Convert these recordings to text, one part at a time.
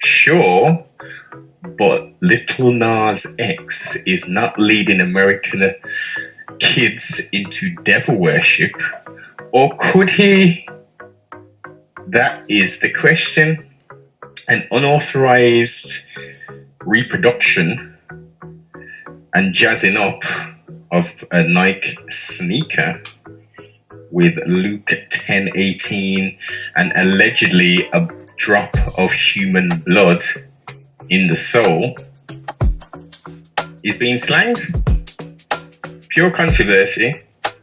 Sure, but Lil Nas X is not leading American kids into devil worship, or could he? That is the question. An unauthorized reproduction and jazzing up of a Nike sneaker with Luke 10:18 and allegedly a drop of human blood in the soul is being slanged. Pure controversy,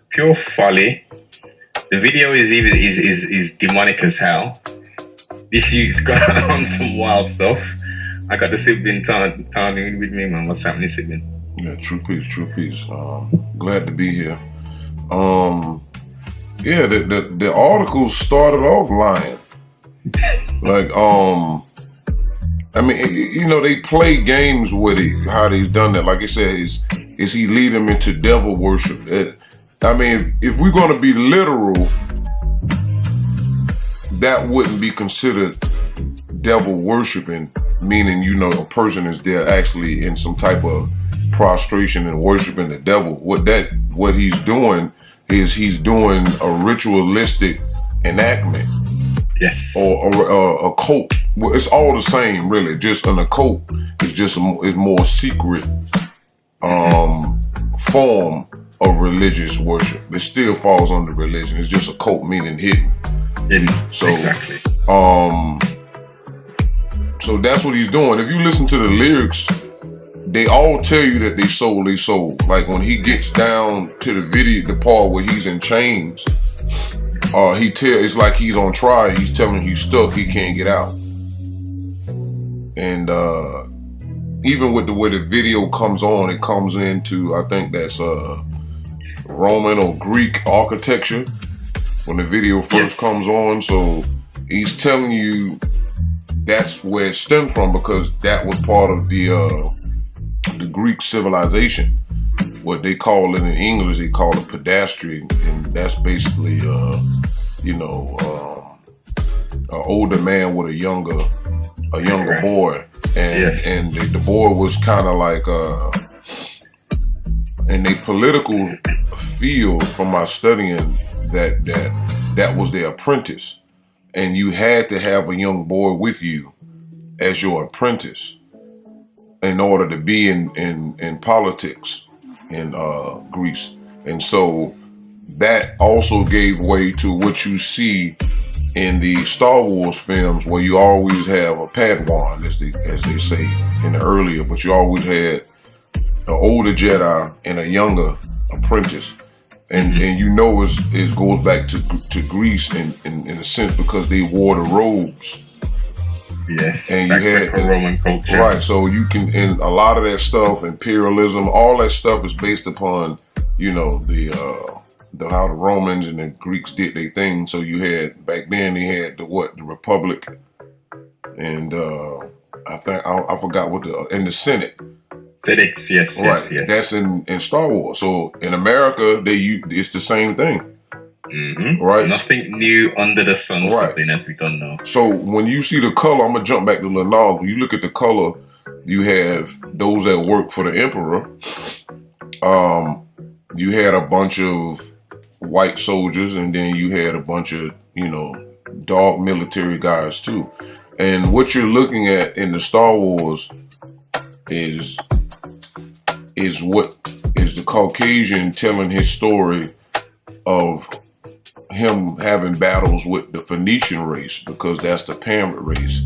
pure folly. The video is demonic as hell. This youth's got on some wild stuff. I got the sibling talking with me, man. What's happening, sibling? Yeah, true peace. Glad to be here. Yeah, the articles started off lying. Like, I mean, you know, they play games with it, how they've done that. Like I said, is he leading them into devil worship? I mean, if we're going to be literal, that wouldn't be considered devil worshiping, meaning, you know, a person is there actually in some type of prostration and worshiping the devil. What he's doing is he's doing a ritualistic enactment. Yes. Or a cult. Well, it's all the same, really. Just an occult is more secret form of religious worship. It still falls under religion. It's just a cult, meaning hidden. So exactly. So that's what he's doing. If you listen to the lyrics, they all tell you that they sold their soul. Like when he gets down to the video, the part where he's in chains, it's like he's on trial. He's telling he's stuck. He can't get out. And even with the way the video comes on, it comes into, I think that's Roman or Greek architecture when the video first comes on. So he's telling you that's where it stemmed from, because that was part of the Greek civilization. What they call it in English, they call it pedestrian, and that's basically an older man with a younger boy, and the boy was kind of like in a political field, from my studying, that was their apprentice, and you had to have a young boy with you as your apprentice in order to be in politics in Greece. And so that also gave way to what you see in the Star Wars films, where you always have a Padawan, as they say in the earlier, but you always had an older Jedi and a younger apprentice. And you know it goes back to Greece in a sense, because they wore the robes. Yes, and you had the Roman culture, right? So you can, and a lot of that stuff, imperialism, all that stuff is based upon, you know, the how the Romans and the Greeks did their thing. So you had back then, they had the Republic, and I think I forgot and the Senate. Senate, yes. That's in Star Wars. So in America, it's the same thing. Mm-hmm. Right. Nothing new under the sun, right. Something as we don't know. So when you see the color, I'm gonna jump back to Lil Nas. When you look at the color, you have those that work for the emperor. You had a bunch of white soldiers, and then you had a bunch of, you know, dark military guys too. And what you're looking at in the Star Wars is the Caucasian telling his story of him having battles with the Phoenician race, because that's the parent race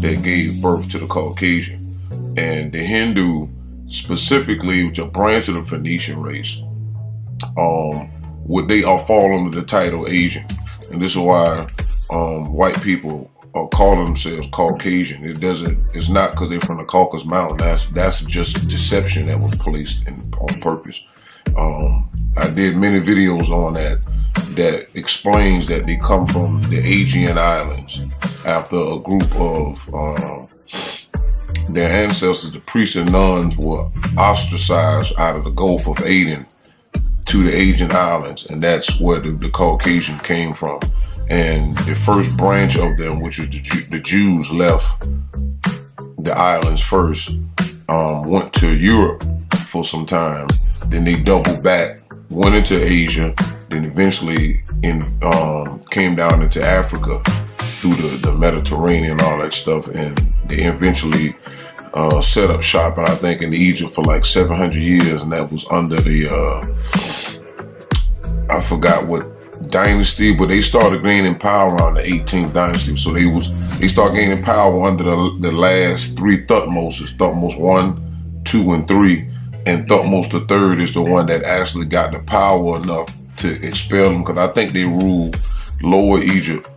that gave birth to the Caucasian. And the Hindu, specifically, which is a branch of the Phoenician race, they all fall under the title Asian. And this is why white people call themselves Caucasian. It's not because they're from the Caucasus Mountain. That's just deception that was placed on purpose. I did many videos on that explains that they come from the Aegean Islands after a group of their ancestors, the priests and nuns, were ostracized out of the Gulf of Aden to the Aegean Islands, and that's where the Caucasian came from. And the first branch of them, which is the Jews, left the islands first, went to Europe for some time, then they doubled back, went into Asia, then eventually came down into Africa through the Mediterranean and all that stuff, and they eventually set up shop, and I think in Egypt for like 700 years, and that was under the I forgot what dynasty, but they started gaining power around the 18th dynasty. So they started gaining power under the last three Thutmoses, Thutmose 1, 2, and 3, and Thutmose the third is the one that actually got the power enough to expel them, because I think they ruled Lower Egypt,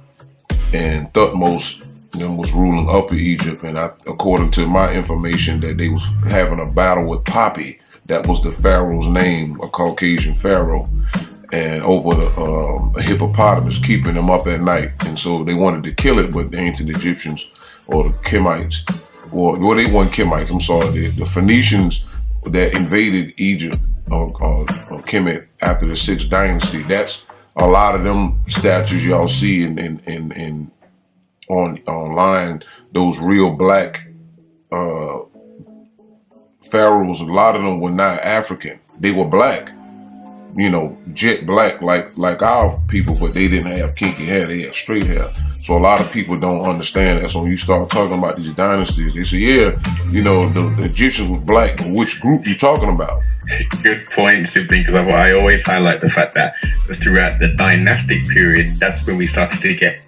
and Thutmose then was ruling Upper Egypt, and according to my information, that they was having a battle with Poppy. That was the pharaoh's name, a Caucasian pharaoh, and over a hippopotamus keeping them up at night. And so they wanted to kill it, but the ancient Egyptians, or the Kemites, well they weren't Kemites, I'm sorry, the Phoenicians that invaded Egypt, or Kemet, after the 6th dynasty. That's a lot of them statues y'all see in online, those real black pharaohs. A lot of them were not African. They were black, jet black, like our people, but they didn't have kinky hair. They had straight hair. So a lot of people don't understand that. So when you start talking about these dynasties, they say, yeah, the Egyptians was black, but which group you talking about? Good point, Sibling, because I always highlight the fact that throughout the dynastic period, that's when we started to get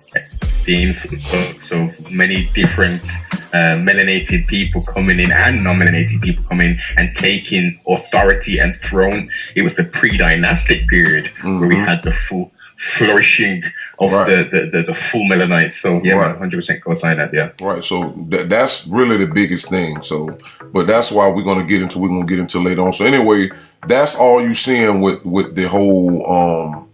the influx of many different melanated people coming in and non-melanated people coming in and taking authority and throne. It was the pre-dynastic period where we had the full flourishing of the full Melanites. So yeah, right. 100% co-sign that. Yeah, right. So that's really the biggest thing. So, but that's why we're gonna get into later on. So anyway, that's all you seeing with the whole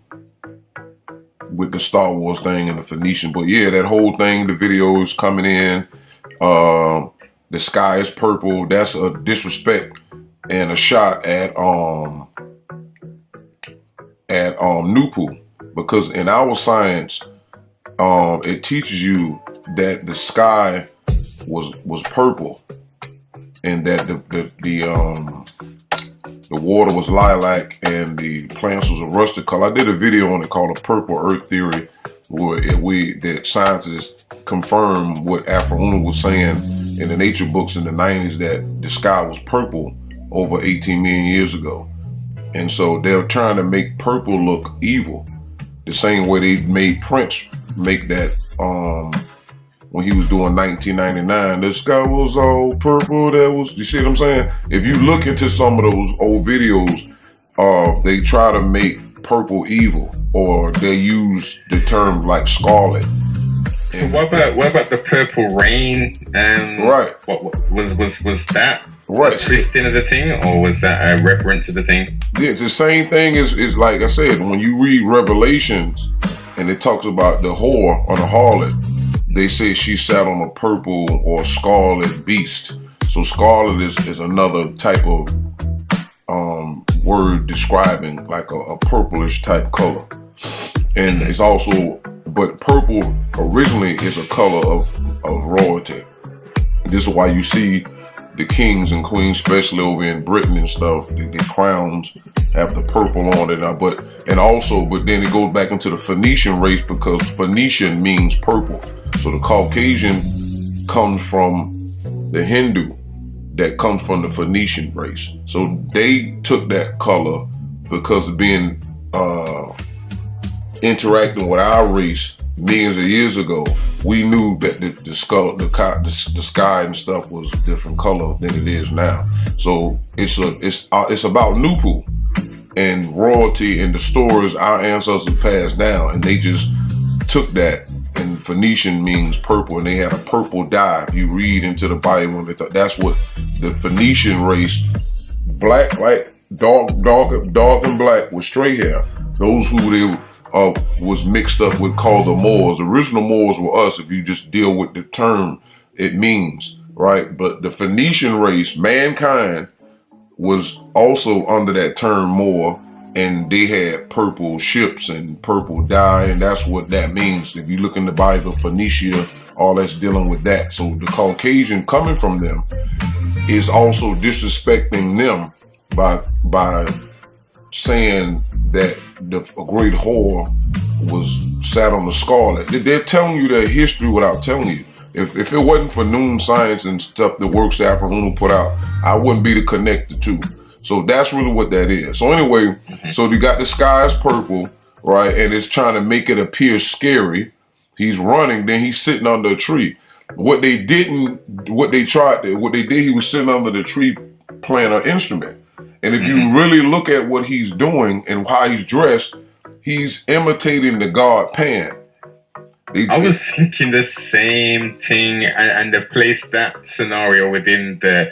with the Star Wars thing and the Phoenician. But yeah, that whole thing, the video is coming in. The sky is purple. That's a disrespect and a shot at Nupu, because in our science, it teaches you that the sky was purple, and that the water was lilac and the plants was a rusted color. I did a video on it called "A Purple Earth Theory," where that scientists confirm what Afro was saying in the nature books in the 90s, that the sky was purple over 18 million years ago. And so they're trying to make purple look evil, the same way they made Prince make that when he was doing 1999, the sky was all purple. You see what I'm saying? If you look into some of those old videos, they try to make purple evil, or they use the term like scarlet. So what about the purple rain? Right. What was that? Right. A twisting of the thing, or was that a reference to the thing? Yeah, it's the same thing is like I said, when you read Revelations and it talks about the whore or the harlot, they say she sat on a purple or scarlet beast. So scarlet is another type of word describing like a purplish type color. And it's also, but purple originally is a color of royalty. This is why you see the kings and queens, especially over in Britain and stuff, the crowns have the purple on it. But then it goes back into the Phoenician race, because Phoenician means purple. So the Caucasian comes from the Hindu, that comes from the Phoenician race. So they took that color because of being interacting with our race millions of years ago. We knew that the sky and stuff was a different color than it is now. So it's about Nupu and royalty and the stories our ancestors passed down, and they just took that. And Phoenician means purple, and they had a purple dye. If you read into the Bible, that's what the Phoenician race, black, like dark and black with straight hair. Those who they was mixed up with, called the Moors. The original Moors were us, if you just deal with the term it means, right? But the Phoenician race, mankind, was also under that term Moor, and they had purple ships and purple dye, and that's what that means. If you look in the Bible, Phoenicia all that's dealing with that. So the Caucasian coming from them is also disrespecting them by saying that a great whore was sat on the scarlet. They're telling you their history without telling you. If it wasn't for Noon Science and stuff that Works Afrohunu put out, I wouldn't be to connect the two. So that's really what that is. So anyway, so you got the sky is purple, right? And it's trying to make it appear scary. He's running, then he's sitting under a tree. What they did, he was sitting under the tree playing an instrument. And if you really look at what he's doing and how he's dressed, he's imitating the god Pan. I was thinking the same thing, and they've placed that scenario within the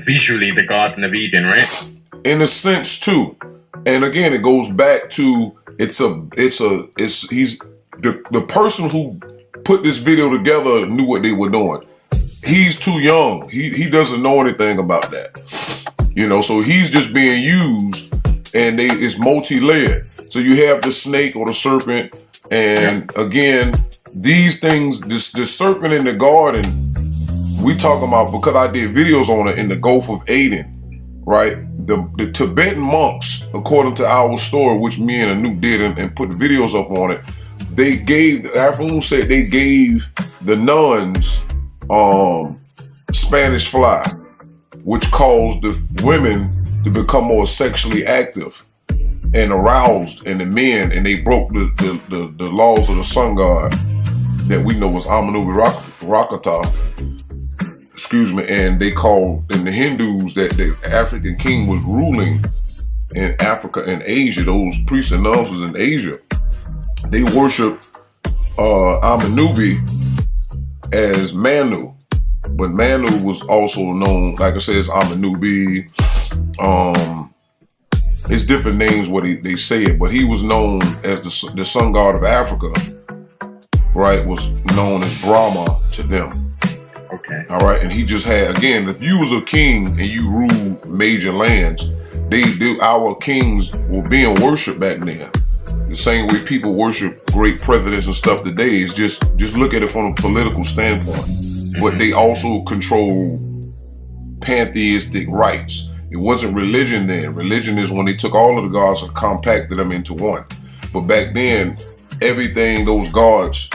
visually the Garden of Eden, right? In a sense too, and again, it goes back to he's the person who put this video together knew what they were doing. He's too young. He doesn't know anything about that, you know. So he's just being used, and it's multi-layered. So you have the snake or the serpent. And again, these things, the serpent in the garden, we talking about because I did videos on it in the Gulf of Aden, right? The Tibetan monks, according to our story, which me and Anouk did and put videos up on it, Afroon said they gave the nuns Spanish fly, which caused the women to become more sexually active and aroused, and the men, and they broke the laws of the sun god that we know as Amanubi Rakata. Excuse me, and they called in the Hindus that the African king was ruling in Africa and Asia. Those priests and nuns was in Asia. They worship Amanubi as Manu, but Manu was also known, like I said, as Amanubi. It's different names what they say it, but he was known as the sun god of Africa, right? Was known as Brahma to them. Okay. All right, and he just had, again, if you was a king and you ruled major lands, our kings were being worshipped back then. The same way people worship great presidents and stuff today. Is just look at it from a political standpoint. But they also control pantheistic rites. It wasn't religion then. Religion is when they took all of the gods and compacted them into one. But back then, everything, those gods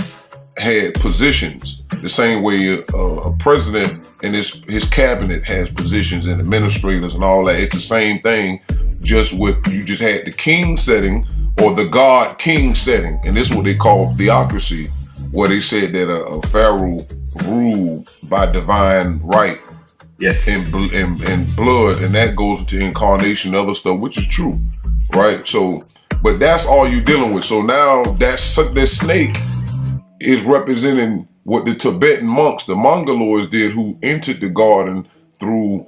had positions. The same way a president and his cabinet has positions and administrators and all that. It's the same thing, just with you just had the king setting or the god king setting. And this is what they call theocracy, where they said that a pharaoh ruled by divine right. Yes. And blood, and that goes into incarnation and other stuff, which is true, right? So, but that's all you're dealing with. So now that snake is representing what the Tibetan monks, the Mongoloids did, who entered the garden through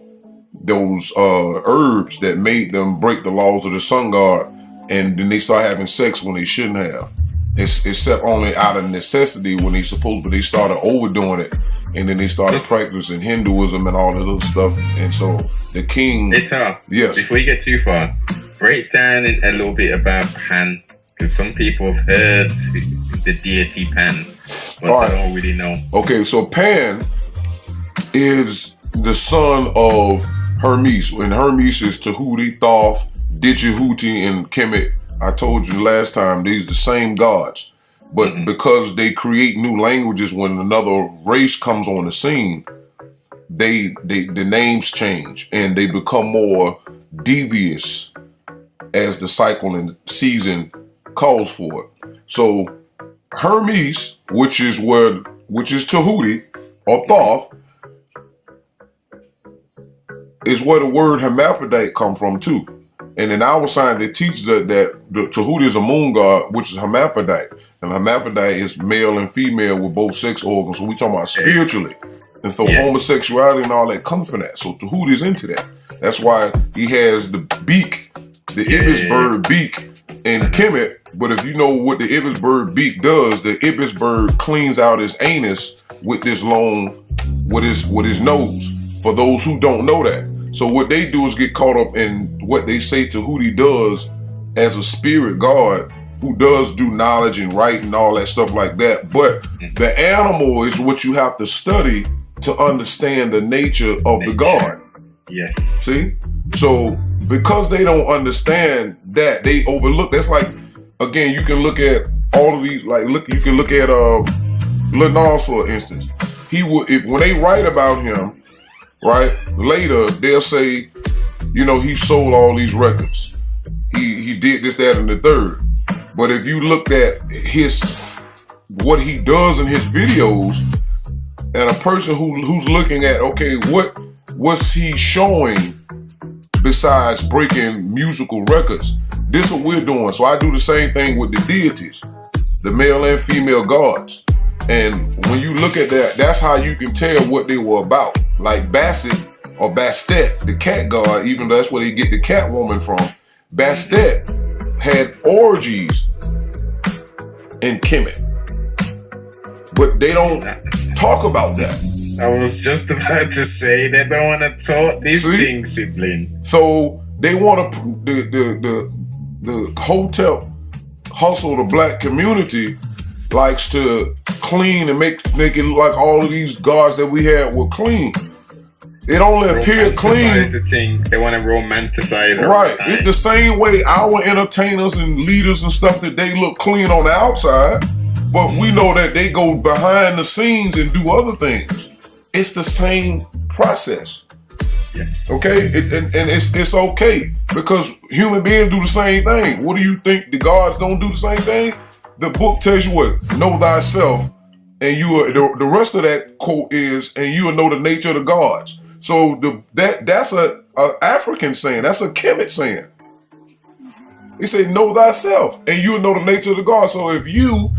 those herbs that made them break the laws of the sun god, and then they start having sex when they shouldn't have. Except only out of necessity when they supposed, but they started overdoing it. And then they started practicing Hinduism and all this other stuff. And so the king... Hey, Tom, yes. Before you get too far, break down a little bit about Pan. Because some people have heard the deity Pan, but they don't really know. Okay, so Pan is the son of Hermes. And Hermes is Tahuti, Thoth, Didgehuti, and Kemet. I told you last time, these are the same gods. But because they create new languages when another race comes on the scene, the names change and they become more devious as the cycle and season calls for it. So Hermes, which is Tahuti or Thoth, is where the word hermaphrodite come from too. And in our science, they teach that the Tahuti is a moon god, which is hermaphrodite. And hermaphrodite is male and female with both sex organs. So we talking about spiritually. And so homosexuality and all that comes from that. So Tahuti's into that. That's why he has the beak, the ibis bird beak in Kemet. But if you know what the ibis bird beak does, the ibis bird cleans out his anus with this long, with his nose. For those who don't know that. So what they do is get caught up in what they say Tahuti does as a spirit god who does do knowledge and write and all that stuff like that. But the animal is what you have to study to understand the nature of the God. Yes. See? So because they don't understand that, they overlook. That's like, again, you can look at all of these, like you can look at Lil Nas, for instance. He would, when they write about him, right, later they'll say, you know, he sold all these records. He did this, that, and the third. But if you looked at what he does in his videos, and a person who's looking at, okay, what's he showing besides breaking musical records? This is what we're doing. So I do the same thing with the deities, the male and female gods. And when you look at that, that's how you can tell what they were about. Like Bastet or Bastet, the cat god, even though that's where they get the cat woman from. Bastet had orgies in Kemet, but they don't talk about that. I was just about to say they don't want to talk these things, sibling. So they want to the hotel hustle, the black community likes to clean and make it look like all of these gods that we had were clean. It only appeared clean. The thing. They want to romanticize it. Right. It's the same way our entertainers and leaders and stuff, that they look clean on the outside, but we know that they go behind the scenes and do other things. It's the same process. Yes. Okay? And it's okay, because human beings do the same thing. What do you think the gods don't do the same thing? The book tells you what? Know thyself. And you are, the rest of that quote is, and you will know the nature of the gods. So that's a African saying. That's a Kemet saying. He said, know thyself, and you will know the nature of the God. So if you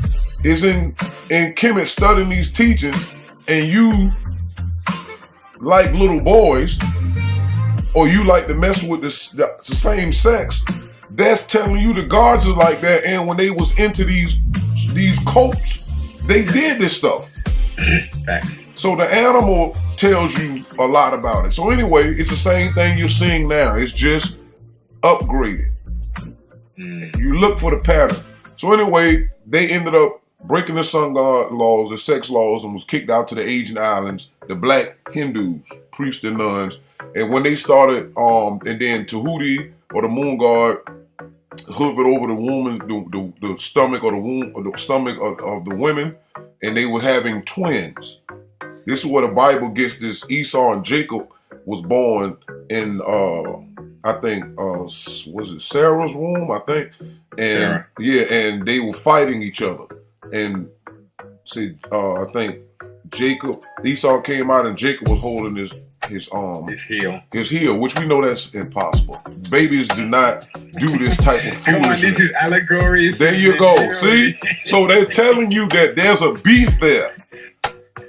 is in Kemet studying these teachings, and you like little boys, or you like to mess with the same sex, that's telling you the gods are like that. And when they was into these cults, they did this stuff. Facts. So the animal tells you a lot about it. So anyway, it's the same thing you're seeing now. It's just upgraded. You look for the pattern. So anyway, they ended up breaking the sun god laws, the sex laws, and was kicked out to the Asian islands, the black Hindus, priests and nuns. And when they started, and then Tahuti, or the moon god, hovered over the woman, the stomach or the womb, or the stomach of the women, and they were having twins. This is where the Bible gets this. Esau and Jacob was born in, I think, was it Sarah's womb? I think, and Sarah. Yeah, and they were fighting each other. And see, I think Esau came out, and Jacob was holding his heel, which we know that's impossible. Babies do not do this type of foolishness. Come on, this is allegories. There you go. See? So they're telling you that there's a beef there.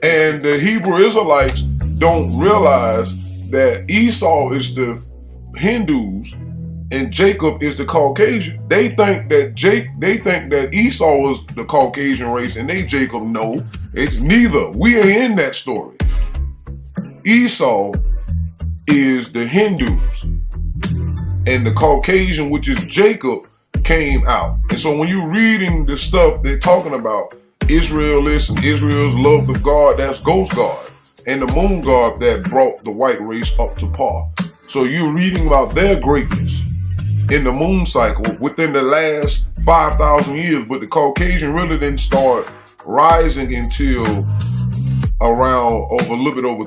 And the Hebrew Israelites don't realize that Esau is the Hindus and Jacob is the Caucasian. They think that Esau is the Caucasian race, and they Jacob. No, it's neither. We are in that story. Esau is the Hindus, and the Caucasian, which is Jacob, came out. And so when you're reading the stuff they're talking about, Israel is, and Israel's love of God, that's Ghost God, and the moon god that brought the white race up to par. So you're reading about their greatness in the moon cycle within the last 5,000 years, but the Caucasian really didn't start rising until around a little bit over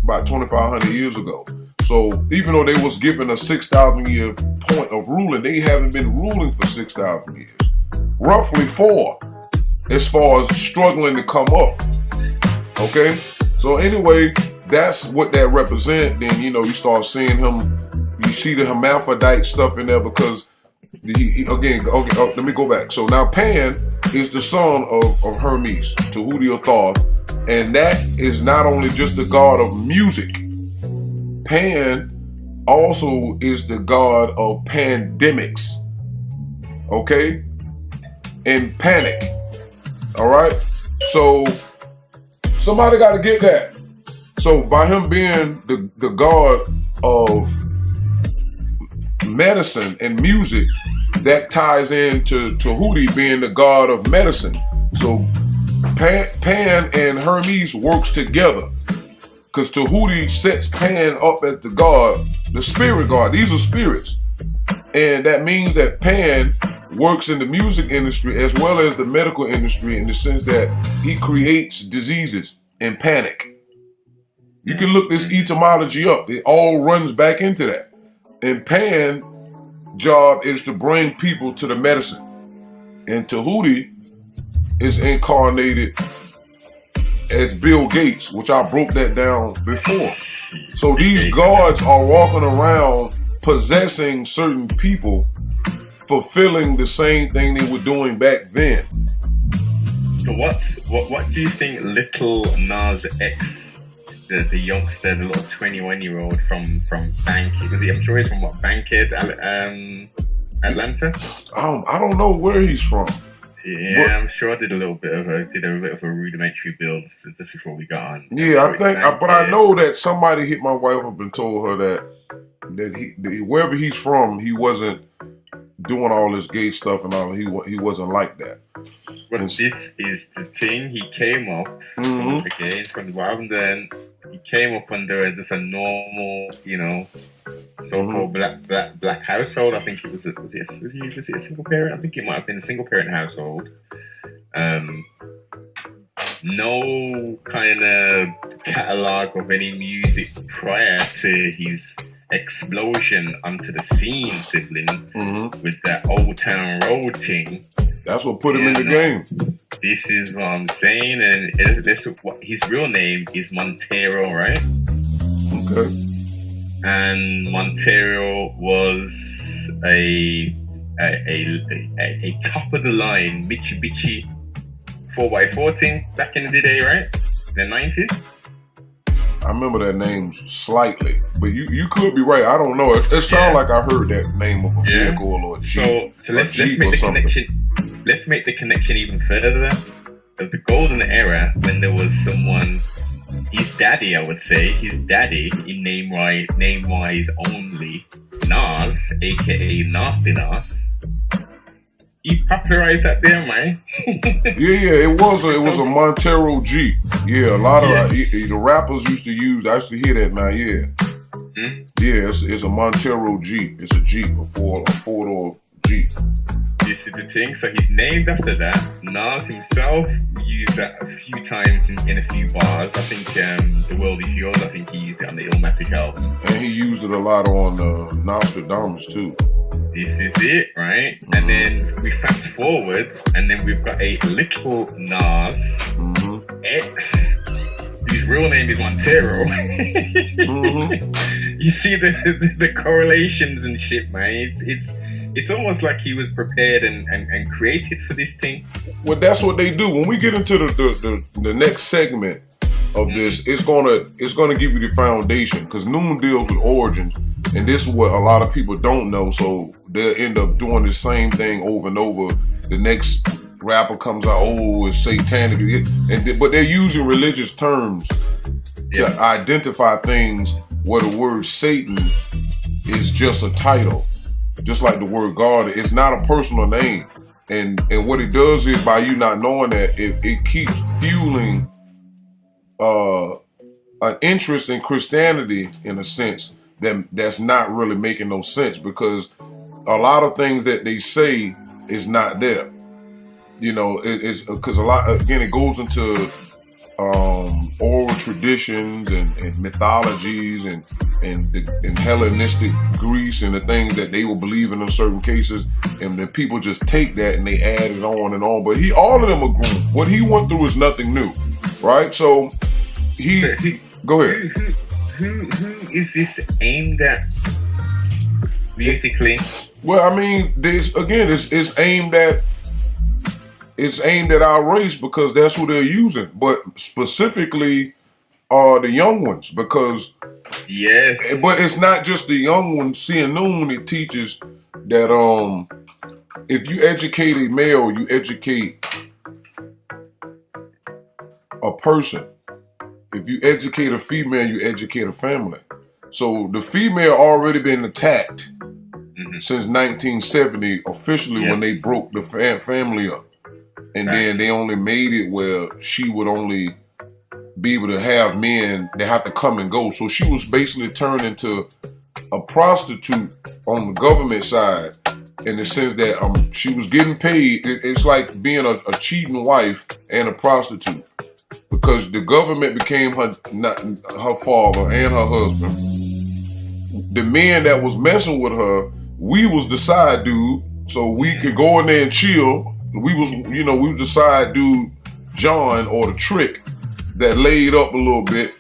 about 2,500 years ago. So even though they was given a 6,000 year point of ruling, they haven't been ruling for 6,000 years. Roughly 4, as far as struggling to come up. Okay? So anyway, that's what that represent. Then, you start seeing him, you see the hermaphrodite stuff in there, because let me go back. So now Pan is the son of Hermes, Tahuti or Thoth, and that is not only just the god of music. Pan also is the god of pandemics, okay, and panic. All right, so somebody got to get that. So by him being the god of medicine and music, that ties into Tahuti being the god of medicine. So Pan and Hermes works together because Tahuti sets Pan up as the god, the spirit god. These are spirits. And that means that Pan works in the music industry as well as the medical industry in the sense that he creates diseases and panic. You can look this etymology up. It all runs back into that. And Pan's job is to bring people to the medicine. And Tahuti is incarnated as Bill Gates, which I broke that down before. So these gods are walking around possessing certain people, fulfilling the same thing they were doing back then. So what do you think Lil Nas X, the youngster, the little 21-year-old from Bankhead, I'm sure he's from what, Bankhead, Atlanta? I don't know where he's from. Yeah, but I'm sure I did a bit of a rudimentary build just before we got on. Yeah, I know that somebody hit my wife up and told her that he wherever he's from, he wasn't doing all this gay stuff and all. He wasn't like that. But this is the thing. He came up from the bottom. Then he came up under just a normal, so-called black household. I think it was it a single parent? I think it might have been a single parent household. No kind of catalog of any music prior to his explosion onto the scene, sibling, with that Old Town Road thing. That's what put him in the game. This is what I'm saying, and his real name is Montero, right? Okay. And Montero was a top of the line Mitsubishi 4x4 thing back in the day, right? In the 90s. I remember that name slightly, but you could be right. I don't know. It sounds like I heard that name of a vehicle or a Jeep. So let's make the connection. Let's make the connection even further. Of the golden era when there was someone, his daddy, I would say, in name-wise only, Nas, aka Nasty Nas. He popularized that there, man. Yeah, it was a Montero Jeep. Yeah, a lot of the rappers used to use. I used to hear that now. Yeah, yeah, it's a Montero Jeep. It's a Jeep, a four-door Jeep. This is the thing. So he's named after that. Nas himself used that a few times in a few bars. I think The World Is Yours. I think he used it on the Illmatic album, and he used it a lot on Nostradamus too. This is it, right? And then we fast forward, and then we've got a Lil Nas X, whose real name is Montero. You see the correlations and shit, man. It's almost like he was prepared and created for this thing. Well, that's what they do. When we get into the next segment of this, it's gonna give you the foundation, because Noon deals with origins. And this is what a lot of people don't know, so they'll end up doing the same thing over and over. The next rapper comes out, it's satanic, but they're using religious terms to identify things where the word Satan is just a title, just like the word God. It's not a personal name, and what it does is, by you not knowing that, it keeps fueling an interest in Christianity in a sense. That's not really making no sense, because a lot of things that they say is not there. It's because a lot, again, it goes into oral traditions and mythologies and Hellenistic Greece and the things that they will believe in certain cases, and then people just take that and they add it on and on. But all of them are groomed. What he went through is nothing new, right? So go ahead. Who is this aimed at musically? Well, I mean, it's aimed at our race, because that's who they're using. But specifically, the young ones, because but it's not just the young ones. See, in Noon, it teaches that if you educate a male, you educate a person. If you educate a female, you educate a family. So the female already been attacked since 1970, officially when they broke the family up. And then they only made it where she would only be able to have men that have to come and go. So she was basically turned into a prostitute on the government side, in the sense that she was getting paid. It's like being a cheating wife and a prostitute, because the government became her father and her husband. The men that was messing with her, we was the side dude, so we could go in there and chill. We was the side dude, John, or the trick that laid up a little bit,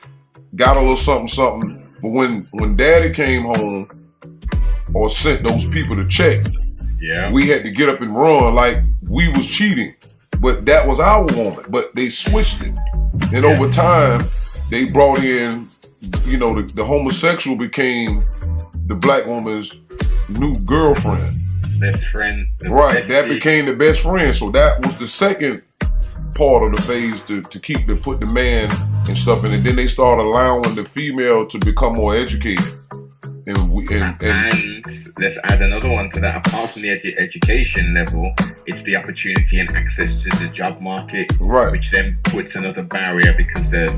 got a little something. But when Daddy came home or sent those people to check, we had to get up and run like we was cheating. But that was our woman. But they switched it. And over time, they brought in, the homosexual became the black woman's new girlfriend. Best friend. Right. That became the best friend. So that was the second part of the phase to put the man and stuff in it. Then they started allowing the female to become more educated. And let's add another one to that. Apart from the education level, it's the opportunity and access to the job market, right? Which then puts another barrier, because the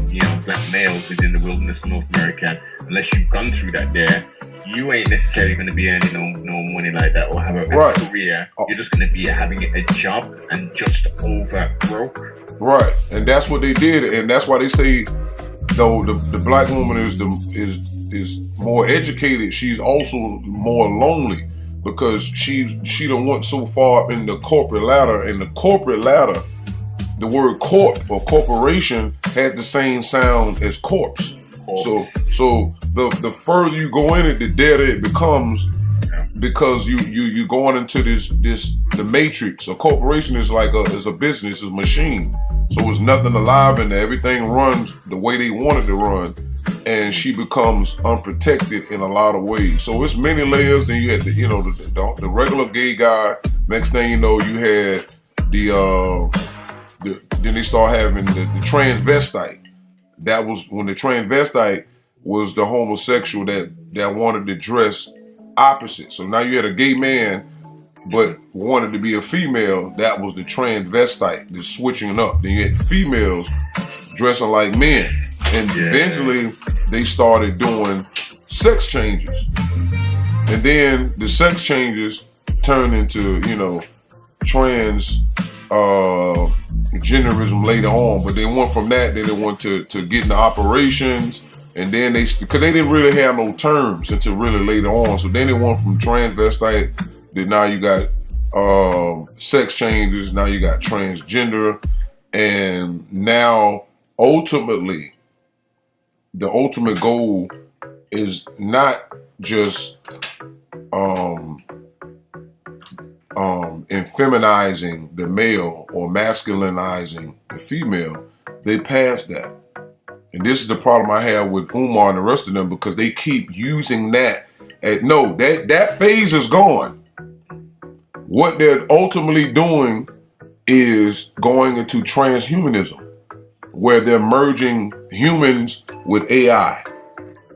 black males within the wilderness of North America, unless you've gone through that there, you ain't necessarily going to be earning no money like that or have a career. You're just going to be having a job and just over broke. Right, and that's what they did, and that's why they say, though the black woman is more educated, she's also more lonely, because she done went so far up in the corporate ladder. And the corporate ladder, the word corp or corporation had the same sound as corpse. So the further you go in it, the deader it becomes, because you going into the matrix. A corporation is like a business, is a machine. So it's nothing alive in there. Everything runs the way they want it to run. And she becomes unprotected in a lot of ways. So it's many layers. Then you had the regular gay guy. Next thing you know, you had then they start having the transvestite. That was when the transvestite was the homosexual that wanted to dress opposite. So now you had a gay man but wanted to be a female. That was the transvestite, the switching up. Then you had females dressing like men. And eventually they started doing sex changes. And then the sex changes turned into, trans genderism later on. But they went from that, then they went to getting the operations. And then because they didn't really have no terms until really later on. So then they went from transvestite, then now you got sex changes, now you got transgender. And now ultimately, the ultimate goal is not just infeminizing the male or masculinizing the female. They passed that. And this is the problem I have with Umar and the rest of them, because they keep using that. That phase is gone. What they're ultimately doing is going into transhumanism, where they're merging humans with AI.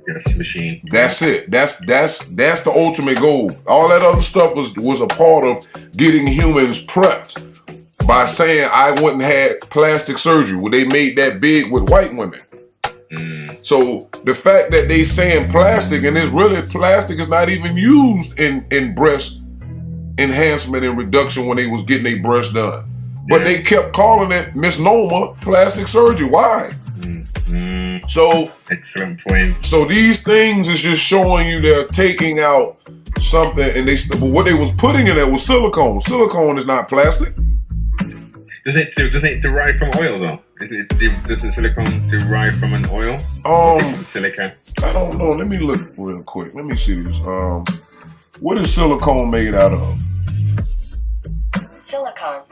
Yes, machine. That's it. That's the ultimate goal. All that other stuff was a part of getting humans prepped by saying I wouldn't have plastic surgery, where they made that big with white women. So the fact that they saying plastic, and it's really plastic, is not even used in breast enhancement and reduction when they was getting their breasts done. But they kept calling it misnomer plastic surgery. Why? So excellent point. So these things is just showing you they're taking out something, and but what they was putting in there was silicone. Silicone is not plastic. Does it derive from oil though? Doesn't silicone derive from an oil? Or is it from silica? I don't know. Let me look real quick. Let me see this. What is silicone made out of? Silicon.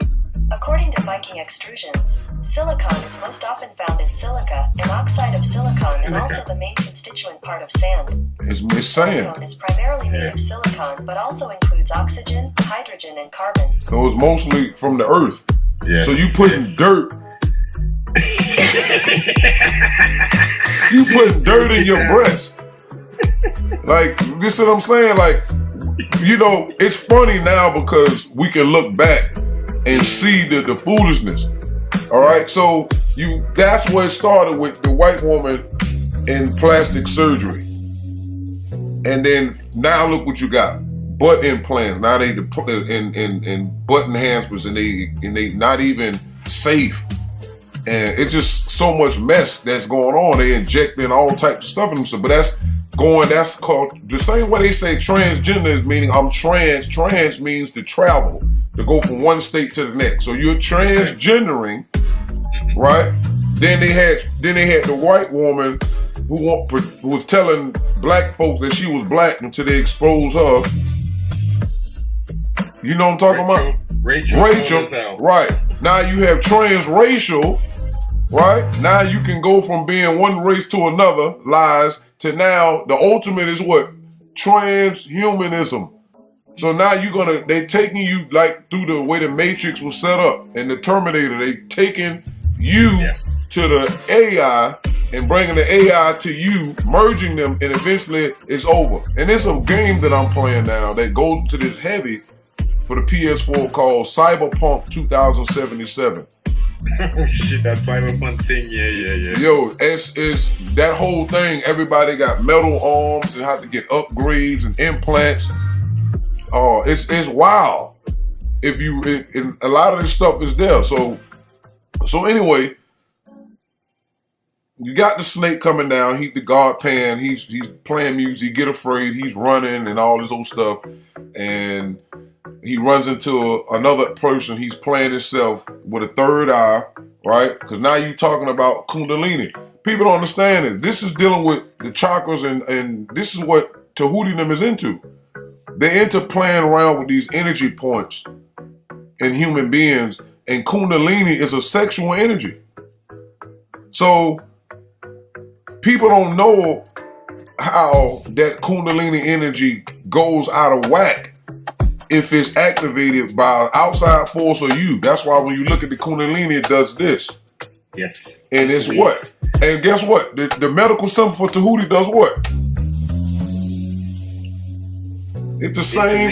According to Viking extrusions, silicon is most often found as silica, an oxide of silicon, and also the main constituent part of sand. It's sand. Silicon is primarily made of silicon, but also includes oxygen, hydrogen, and carbon. So it's mostly from the earth. Yes. So you putting dirt. You putting dirt in your breast. Like, this is what I'm saying. Like, you know, it's funny now because we can look back and see the foolishness. All right, so that's where it started with the white woman in plastic surgery, and then now look what you got: butt implants. Now they put in butt enhancements, and they not even safe, and it's just so much mess that's going on. They injecting all types of stuff in themselves, but that's called the same way they say transgender is meaning I'm trans. Trans means to travel, to go from one state to the next. So you're transgendering, right? Then they had the white woman who was telling black folks that she was black until they exposed her. You know what I'm talking about? Rachel. Right. Now you have transracial, right? Now you can go from being one race to another, lies, to now the ultimate is what? Transhumanism. So now they taking you like through the way the Matrix was set up and the Terminator. They taking you to the AI and bringing the AI to you, merging them, and eventually it's over. And it's a game that I'm playing now that goes into this heavy for the PS4 called Cyberpunk 2077. Oh shit, that Cyberpunk thing, yeah. Yo, it's that whole thing. Everybody got metal arms and have to get upgrades and implants. Oh, it's wild. A lot of this stuff is there. So anyway, you got the snake coming down. He's the God pan. He's playing music. He get afraid. He's running and all this old stuff, and he runs into another person. He's playing himself with a third eye, right? Because now you're talking about Kundalini. People don't understand it. This is dealing with the chakras, and this is what Tahuti and them is into. They're into playing around with these energy points in human beings, and Kundalini is a sexual energy. So people don't know how that Kundalini energy goes out of whack if it's activated by outside force or you. That's why when you look at the Kundalini, it does this. Yes. And it's what? And guess what? The medical symbol for Tahuti does what? It's the same.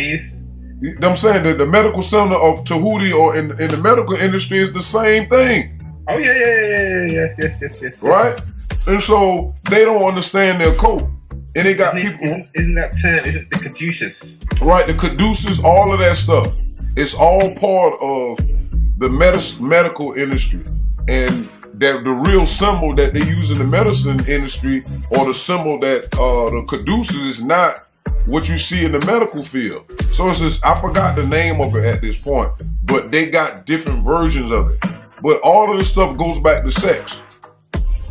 I'm saying that the medical symbol of Tahuti or in the medical industry is the same thing. Oh yeah. Yes. Right? And so they don't understand their code. And they got people. Isn't the Caduceus? Right, the Caduceus, all of that stuff. It's all part of the medical industry. And that the real symbol that they use in the medicine industry, or the symbol that the Caduceus, is not what you see in the medical field. So it's just, I forgot the name of it at this point, but they got different versions of it. But all of this stuff goes back to sex.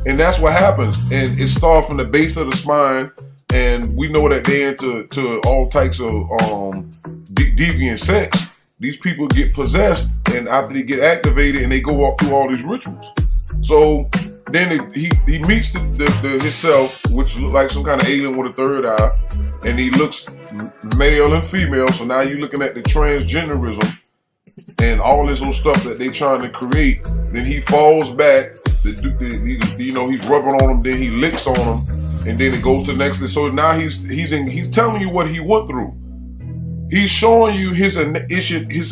And that's what happens. And it starts from the base of the spine. And we know that they're into all types of deviant sex. These people get possessed, and after they get activated, and they go up through all these rituals. So then he meets himself, which looks like some kind of alien with a third eye, and he looks male and female. So now you're looking at the transgenderism and all this old stuff that they're trying to create. Then he falls back. He's rubbing on him. Then he licks on him. And then it goes to the next thing. So now he's telling you what he went through. He's showing you his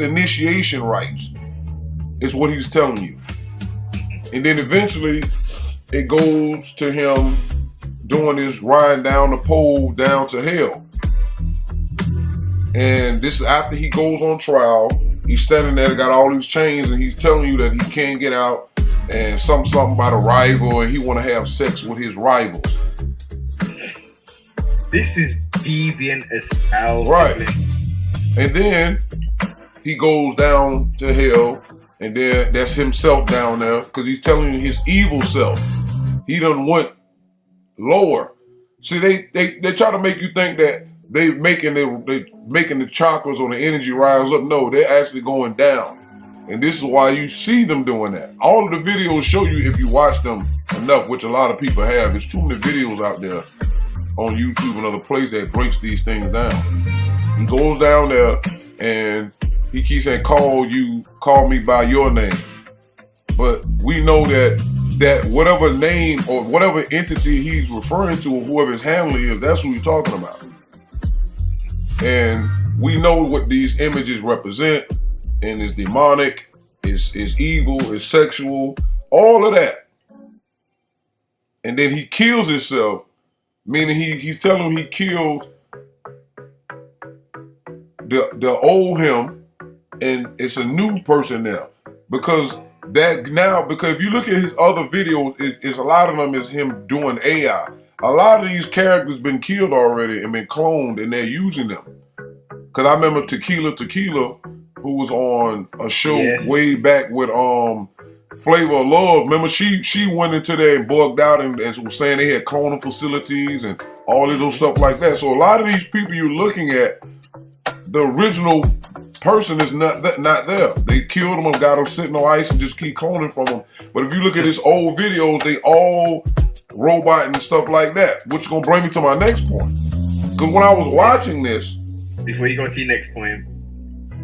initiation rites. Is what he's telling you. And then eventually it goes to him doing this riding down the pole down to hell. And this is after he goes on trial. He's standing there, got all these chains, and he's telling you that he can't get out, and something about a rival, and he want to have sex with his rivals. This is deviant as hell. Right. And then he goes down to hell, and then that's himself down there, because he's telling you his evil self. He done went lower. See, they try to make you think that they making the chakras or the energy rise up. No, they're actually going down. And this is why you see them doing that. All of the videos show you, if you watch them enough, which a lot of people have. There's too many videos out there on YouTube and other places that breaks these things down. He goes down there and he keeps saying, call me by your name. But we know that whatever name or whatever entity he's referring to, or whoever his handler is, that's who he's talking about. And we know what these images represent, and it's demonic, it's evil, it's sexual, all of that. And then he kills himself, meaning he's telling him he killed the old him, and it's a new person now. Because if you look at his other videos, it's a lot of them is him doing AI. A lot of these characters been killed already and been cloned, and they're using them. Because I remember Tequila, who was on a show way back with Flavor of Love. Remember, she went into there and bugged out and was saying they had cloning facilities and all of those stuff like that. So a lot of these people you're looking at, the original person is not there. They killed him and got him sitting on ice and just keep cloning from him. But if you look at his old videos, they all robot and stuff like that, which is gonna bring me to my next point. Because when I was watching this, before you go to your next point,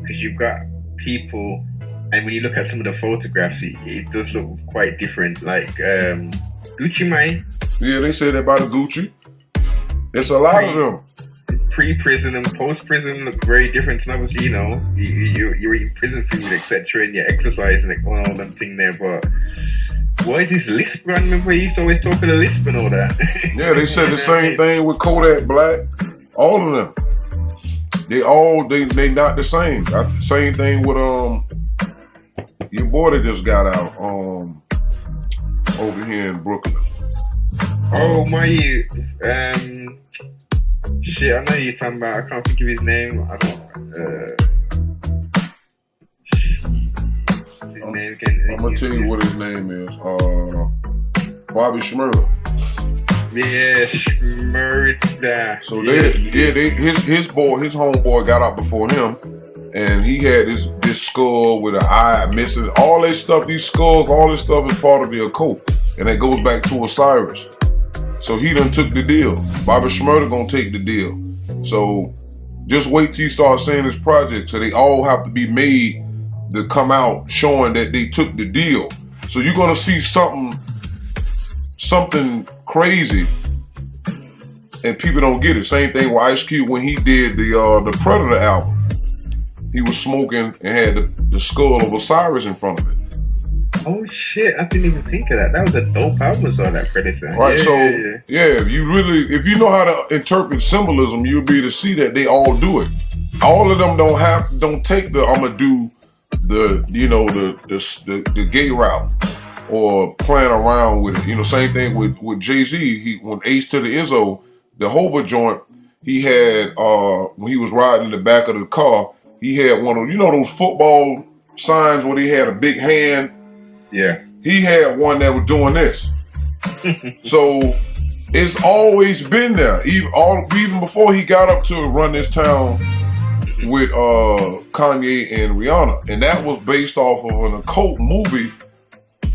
because you've got people, and when you look at some of the photographs, it does look quite different. Like Gucci Mane. Yeah, they say that about a Gucci. It's a lot of them. Pre-prison and post-prison look very different. And obviously, you're eating prison food, etc., and you're exercising and all them thing there. But what is this lisp? I remember he used to always talk of the lisp and all that. Yeah, they said the same thing with Kodak Black. All of them. They not the same. Same thing with your boy that just got out over here in Brooklyn. Oh my shit, I know you're talking about. I can't think of his name. I don't what's his name again? I'm gonna tell you what his name is. Bobby Shmurda. Yeah, Shmurda. So his homeboy got out before him, and he had this skull with an eye missing. All this stuff, these skulls, all this stuff is part of the occult, and it goes back to Osiris. So he done took the deal. Bobby Shmurda gonna take the deal. So just wait till you start seeing this project. So they all have to be made to come out showing that they took the deal. So you're gonna see something crazy, and people don't get it. Same thing with Ice Cube when he did the Predator album. He was smoking and had the skull of Osiris in front of it. Oh shit! I didn't even think of that. That was a dope album, saw that Predator. Right. If you know how to interpret symbolism, you'll be able to see that they all do it. All of them don't take the I'ma do the gay route or playing around with it. Same thing with Jay-Z. When Ace to the Izzo, the Hova joint, he had when he was riding in the back of the car, he had one of those football signs where he had a big hand. Yeah. He had one that was doing this. So it's always been there. Even before he got up to run this town with Kanye and Rihanna. And that was based off of an occult movie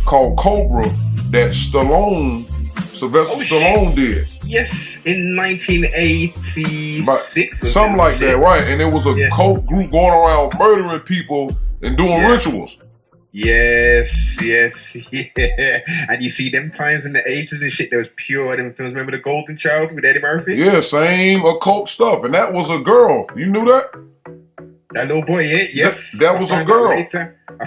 called Cobra that Sylvester Stallone did. Yes, in 1986. Something like that, right. And it was a cult group going around murdering people and doing rituals. Yes, yeah. And you see them times in the 80s and shit, there was pure them films. Remember The Golden Child with Eddie Murphy? Yeah, same occult stuff. And that was a girl. You knew that? That little boy, yeah, yes. That was a girl. I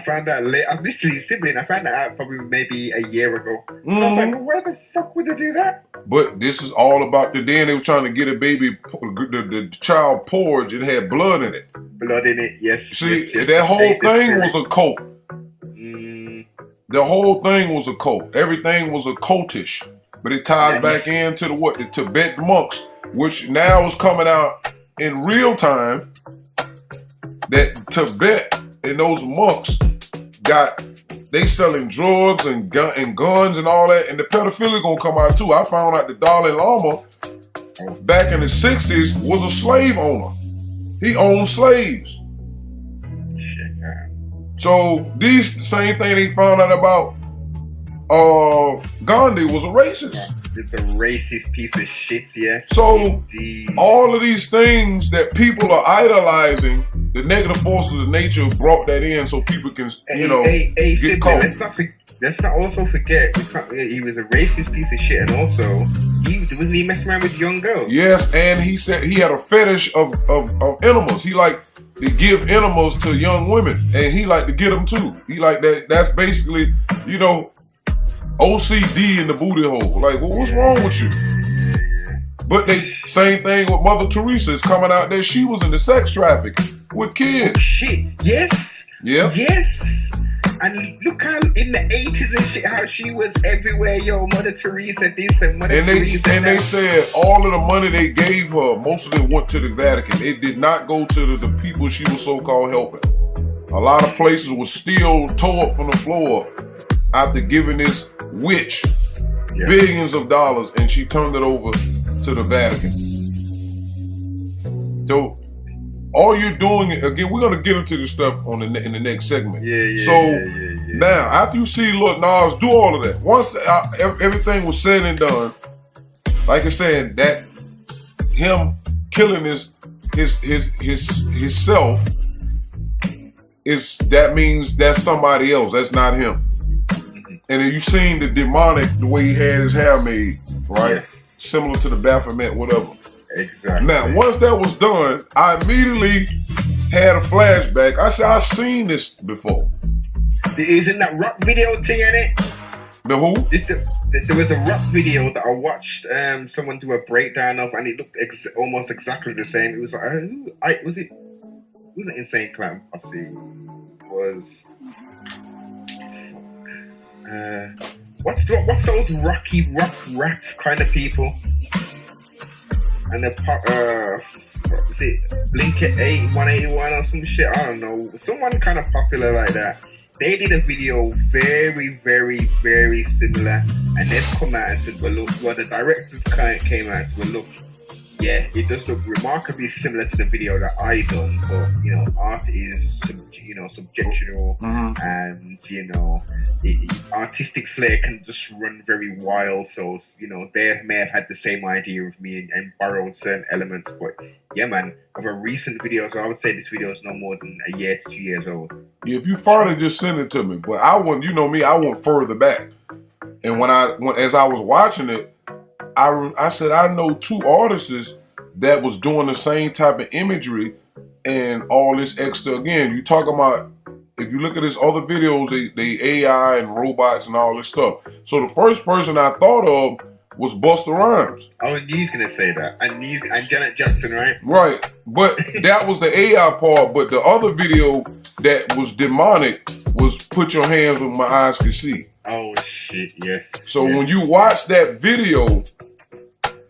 found that later. I was literally a sibling. I found that out probably maybe a year ago. I was like, well, where the fuck would they do that? But this is all about then they were trying to get a baby, the child porridge, it had blood in it. Blood in it, yes. See, that whole thing was a cult. The whole thing was a cult. Everything was occultish. But it ties back into the Tibetan monks, which now is coming out in real time. That Tibet and those monks they selling drugs and guns and all that, and the pedophilia gonna come out too. I found out the Dalai Lama back in the 60s was a slave owner. He owned slaves. So the same thing they found out about Gandhi was a racist. It's a racist piece of shit, yes. So indeed. All of these things that people are idolizing, the negative forces of nature brought that in so people can, get caught. let's not also forget he was a racist piece of shit, and also wasn't he messing around with young girls? Yes, and he said he had a fetish of animals. He like to give animals to young women, and he like to get them too. He like that. That's basically, you know, OCD in the booty hole. Like, well, what's wrong with you? But they same thing with Mother Teresa. It's coming out that she was in the sex traffic with kids. Oh, shit. Yes. Yeah. Yes. And look how in the 80s and shit, how she was everywhere. Yo, Mother Teresa this and Mother Teresa that. And they said all of the money they gave her, most of it went to the Vatican. It did not go to the people she was so-called helping. A lot of places was still tore up from the floor up after giving this witch billions of dollars, and she turned it over to the Vatican. So all you're doing, again, we're gonna get into this stuff in the next segment. Now, after you see Lil Nas do all of that, once everything was said and done, like I said, that him killing his self that means that's somebody else. That's not him. And then you seen the demonic, the way he had his hair made, right? Yes. Similar to the Baphomet, whatever. Exactly. Now, once that was done, I immediately had a flashback. I said, I've seen this before. Isn't that rock video thing in it? The who? There was a rock video that I watched someone do a breakdown of, and it looked almost exactly the same. It was like, was it Insane Clown Posse? Was what's those rocky rock rap kind of people? And the is it Blink 181 or some shit? I don't know. Someone kind of popular like that. They did a video very, very, very similar, and they've come out and said, well, look, the directors came out and said, well, look, yeah, it does look remarkably similar to the video that I done, but, you know, art is, subjectional, and, you know, artistic flair can just run very wild, so, you know, they may have had the same idea of me and borrowed certain elements, but, yeah, man, of a recent video, so I would say this video is no more than a year to 2 years old. Yeah, if you find it, just send it to me, but I want, you know me, I went further back, and as I was watching it, I said, I know two artists that was doing the same type of imagery and all this extra. Again, you talking about, if you look at his other videos, they AI and robots and all this stuff. So the first person I thought of was Busta Rhymes. Oh, and he's going to say that. And Janet Jackson, right? Right. But that was the AI part. But the other video that was demonic was Put Your Hands Where My Eyes Can See. Oh, shit, yes. So when you watch that video,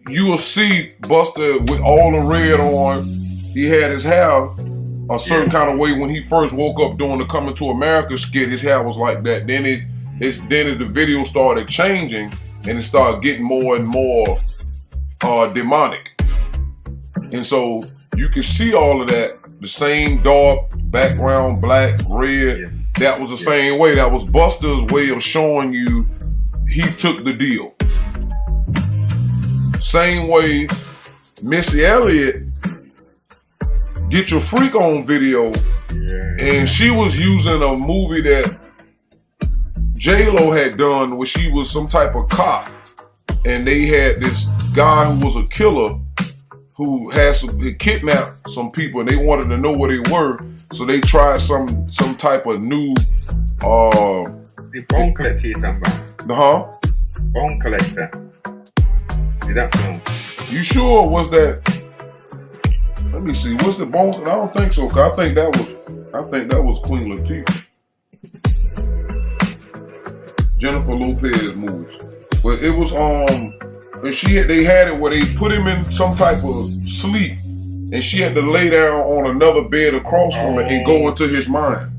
you will see Busta with all the red on. He had his hair a certain kind of way when he first woke up doing the Coming to America skit. His hair was like that. Then the video started changing, and it started getting more and more demonic. And so you can see all of that. The same dark background, black, red. Yes. That was the same way. That was Busta's way of showing you he took the deal. Same way Missy Elliot Get Your Freak On video, and she was using a movie that J-Lo had done where she was some type of cop, and they had this guy who was a killer who had kidnapped some people, and they wanted to know where they were, so they tried some type of new the Bone Collector you're talking about? Bone Collector. Is that film? You sure was that? Let me see. What's the Bone? I don't think so. Cause I think that was Queen Latifah. Jennifer Lopez movies. But it was and they had it where they put him in some type of sleep, and she had to lay down on another bed across from it and go into his mind.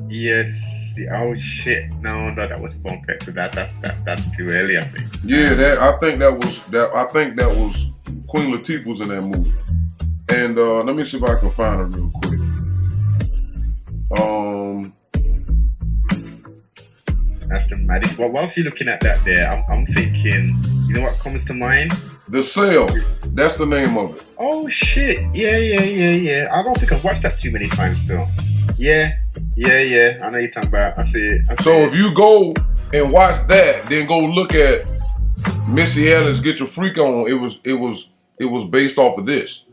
Yes. Oh shit. No, that was Bone Collector. That's too early, I think. Yeah, I think that was Queen Latifah was in that movie. And let me see if I can find it real quick. That's the maddest. Well, whilst you're looking at that there, I'm thinking, you know what comes to mind? The Cell. That's the name of it. Oh shit. Yeah. I don't think I've watched that too many times still. Yeah. I know you're talking about. I see it. So if you go and watch that, then go look at Missy Elliott's "Get Your Freak On." It was based off of this.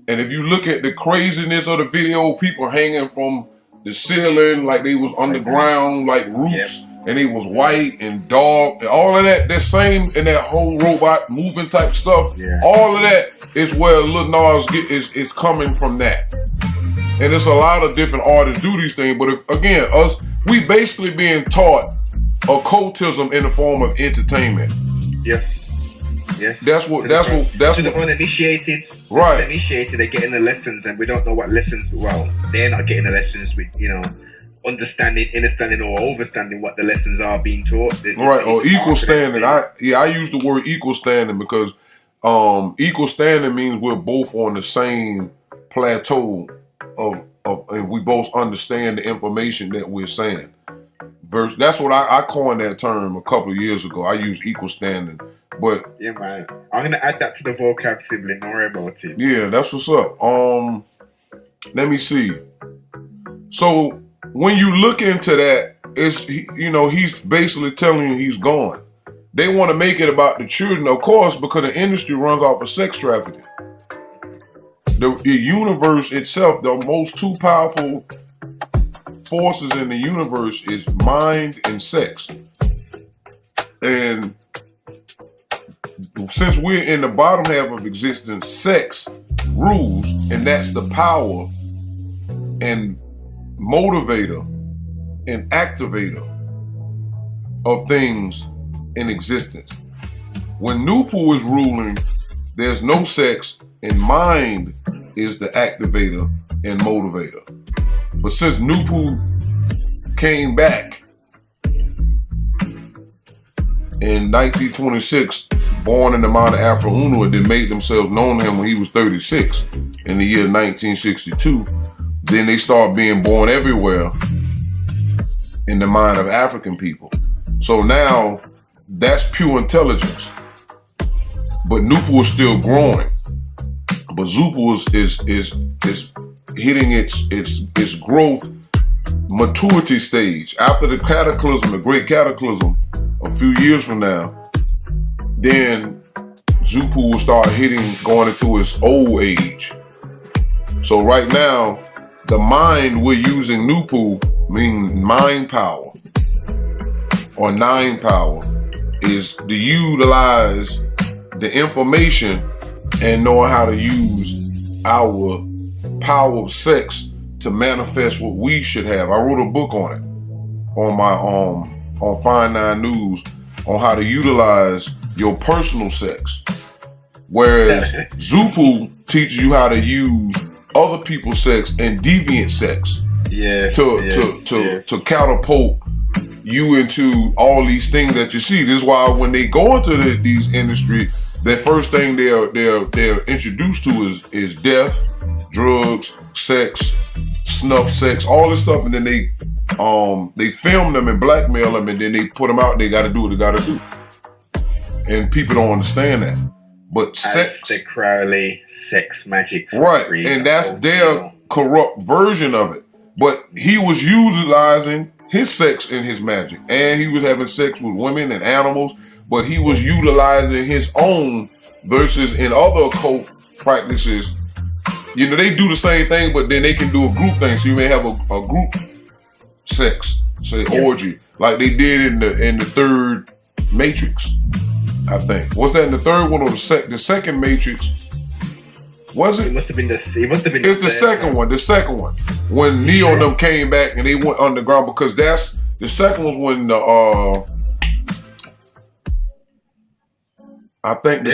And if you look at the craziness of the video, people hanging from the ceiling like they was underground, like roots, and it was white and dark, and all of that. That same in that whole robot moving type stuff. Yeah. All of that is where Lil Nas is coming from that. And it's a lot of different artists do these things, but we basically being taught occultism in the form of entertainment. Yes. That's what to the uninitiated. Right. The uninitiated are getting the lessons, and we don't know what lessons. Well, they're not getting the lessons with understanding or overstanding what the lessons are being taught. Or equal standing. I use the word equal standing because equal standing means we're both on the same plateau of and we both understand the information that we're saying. That's what I coined that term a couple of years ago. I use equal standing. But yeah, man, I'm gonna add that to the vocab, sibling. Don't worry about it. Yeah, that's what's up. Let me see. So when you look into that, he's basically telling you he's gone. They want to make it about the children, of course, because the industry runs off of sex trafficking. The universe itself, the most two powerful forces in the universe is mind and sex. And since we're in the bottom half of existence, sex rules, and that's the power and motivator and activator of things in existence. When Nupu is ruling, there's no sex, and mind is the activator and motivator. But since Nupu came back in 1926, born in the Mount of Afro Uno, then made themselves known to him when he was 36 in the year 1962. Then they start being born everywhere in the mind of African people. So now that's pure intelligence. But Nupu is still growing. But Zupu is hitting its growth maturity stage. After the cataclysm, the great cataclysm, a few years from now, then Zupu will start going into its old age. So right now, the mind we're using Nupu, meaning mind power or nine power, is to utilize the information and knowing how to use our power of sex to manifest what we should have. I wrote a book on it on my on Fine Nine News on how to utilize your personal sex, whereas Zupu teaches you how to use other people's sex and deviant sex to catapult you into all these things that you see. This is why when they go into these industry, the first thing they're introduced to is death, drugs, sex, snuff sex, all this stuff, and then they film them and blackmail them, and then they put them out. They got to do what they got to do, and people don't understand that. But sex, the Crowley sex magic, right? And that's their corrupt version of it. But he was utilizing his sex in his magic, and he was having sex with women and animals. But he was utilizing his own versus in other occult practices. You know, they do the same thing, but then they can do a group thing. So you may have a group sex, say orgy, like they did in the third Matrix, I think. Was that in the third one or the second Matrix? Was it? It must have been the second one. The second one. When Neo and them came back and they went underground, because that's the second was when I think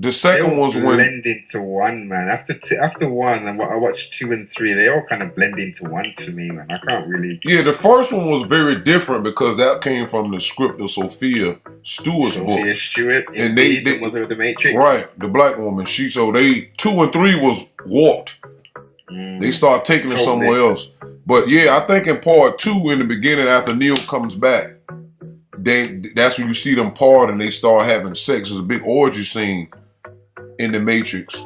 the second was when blend into one, man. After one, and I watched 2 and 3, they all kind of blend into one to me, man. I can't really. Yeah, the first one was very different because that came from the script of Sophia Stewart's book. Sophia Stewart, and the mother of the Matrix. Right, the black woman. So 2 and 3 was warped. They start taking it somewhere else. But yeah, I think in part 2, in the beginning, after Neo comes back, that's when you see them part and they start having sex. There's a big orgy scene in the Matrix,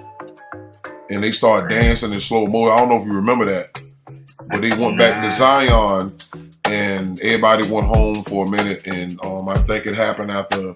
and they start dancing in slow mo. I don't know if you remember that, but they went back to Zion, and and everybody went home for a minute, and I think it happened after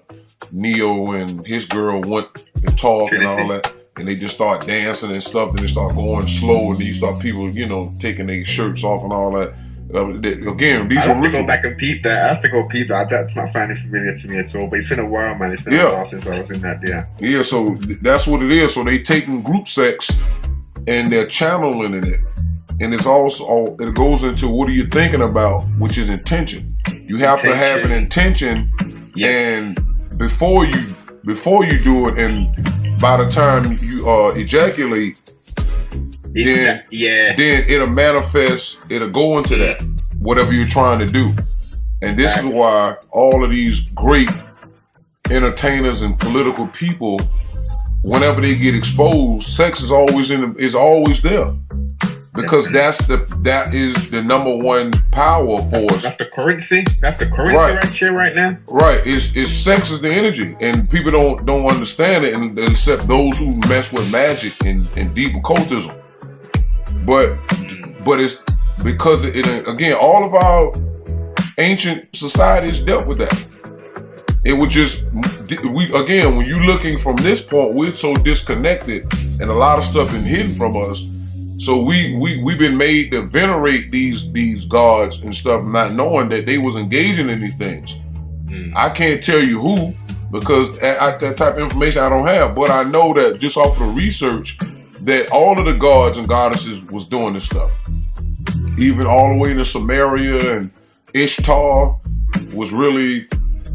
Neo and his girl went to talk and all that, and they just start dancing and stuff, then they start going slow, and then you start people, taking their shirts off and all that. Again, these I have to go back and peep that. I have to go peep that. That's not finding familiar to me at all. But it's been a while, man. It's been a while since I was in that. Yeah. So that's what it is. So they taking group sex and they're channeling it, and it's also it goes into what are you thinking about, which is intention. You have to have an intention, and before you do it, and by the time you ejaculate. Then it'll manifest, it'll go into that, whatever you're trying to do. And this is why all of these great entertainers and political people, whenever they get exposed, sex is always there. Because that is the number one power force. That's the currency. That's the currency right here, right now. Right. It's sex is the energy, and people don't understand it, and except those who mess with magic and deep occultism. But it's because again, all of our ancient societies dealt with that. It was just when you're looking from this point, we're so disconnected, and a lot of stuff been hidden from us. So we've been made to venerate these gods and stuff, not knowing that they was engaging in these things. I can't tell you who, because that type of information I don't have, but I know that just off of the research that all of the gods and goddesses was doing this stuff. Even all the way to Samaria, and Ishtar was really...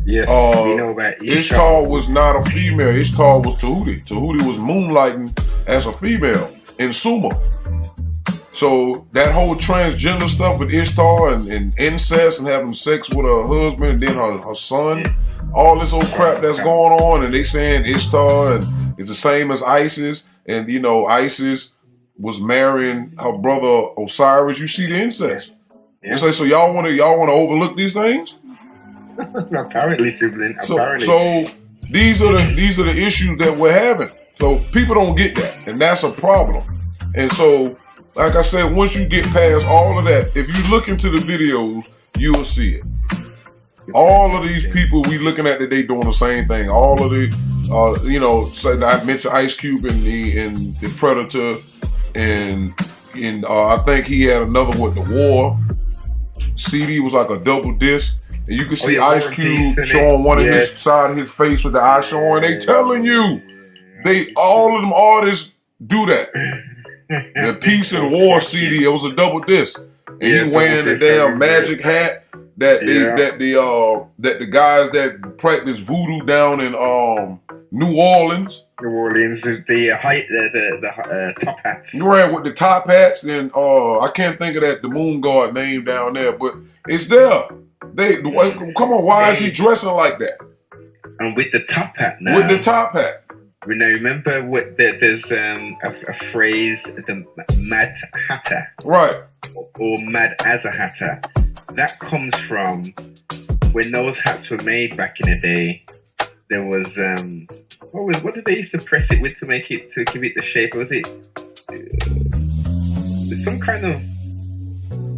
Yes, we know about Ishtar was not a female. Ishtar was Tahuti. Tahuti was moonlighting as a female in Sumer. So that whole transgender stuff with Ishtar and incest and having sex with her husband and then her son, all this old crap that's going on, and they saying Ishtar and it's the same as Isis. And Isis was marrying her brother Osiris. You see the incest. You say, so y'all want to overlook these things? Apparently, sibling. So these are the issues that we're having. So people don't get that, and that's a problem. And so, like I said, once you get past all of that, if you look into the videos, you'll see it. All of these people we looking at that they doing the same thing. All of the I mentioned Ice Cube and the Predator, and I think he had another with the War CD was like a double disc, and you can see Ice Cube showing one of his side of his face with the eye showing. They telling you, all of them artists do that. The Peace and War CD, it was a double disc, and he wearing the damn magic hat that the guys that practice voodoo down in New Orleans, the top hats. You ran with the top hats, and I can't think of the moon god name down there, but it's there. Come on, why is he dressing like that? And with the top hat now. With the top hat. Now remember what there's a phrase, the Mad Hatter, right, or Mad as a Hatter. That comes from when those hats were made back in the day. There was what did they used to press it with to give it the shape? Was it some kind of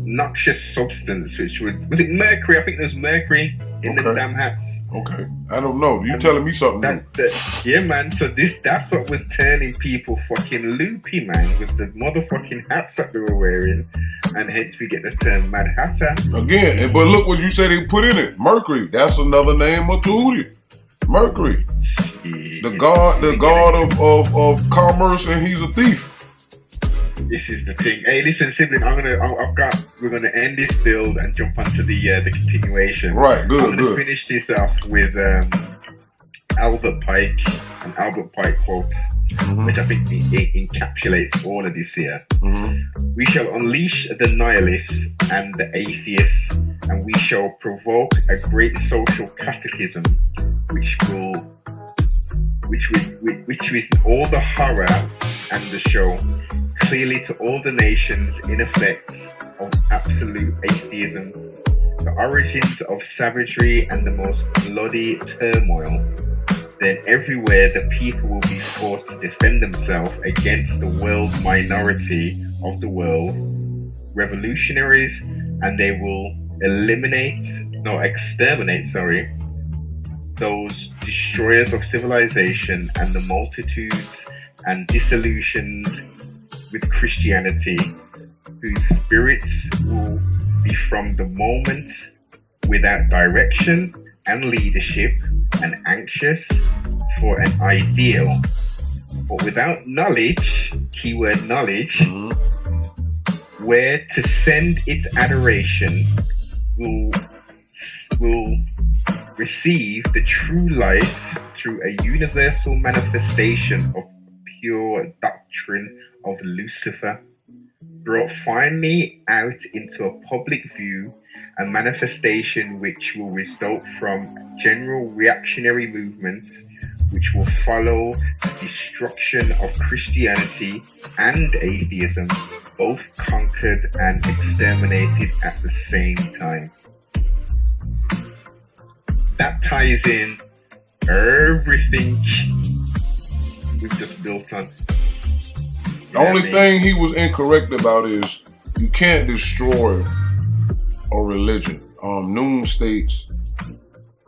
noxious substance was it mercury? I think there was mercury in the damn hats. Okay, I don't know. You telling me something? Yeah, man. So that's what was turning people fucking loopy, man. Was the motherfucking hats that they were wearing, and hence we get the term Mad Hatter again. But look what you said they put in it. Mercury. That's another name of Tahuti. Mercury, the god of commerce, and he's a thief. This is the thing. Hey, listen, sibling. We're gonna end this build and jump onto the continuation. Right. Good. I'm gonna finish this off with Albert Pike and Albert Pike quotes, which I think it encapsulates all of this here. We shall unleash the nihilists and the atheists, and we shall provoke a great social cataclysm, which is all the horror and the show, clearly to all the nations in effect of absolute atheism, the origins of savagery and the most bloody turmoil. Then everywhere the people will be forced to defend themselves against the world minority of the world, revolutionaries, and they will exterminate, those destroyers of civilization and the multitudes and disillusioned with Christianity, whose spirits will be from the moment without direction and leadership and anxious for an ideal, but without knowledge, keyword knowledge, where to send its adoration, will receive the true light through a universal manifestation of pure doctrine of Lucifer, brought finally out into a public view, a manifestation which will result from general reactionary movements which will follow the destruction of Christianity and atheism, both conquered and exterminated at the same time. That ties in everything we've just built on. The only thing he was incorrect about is you can't destroy a religion. Noon states,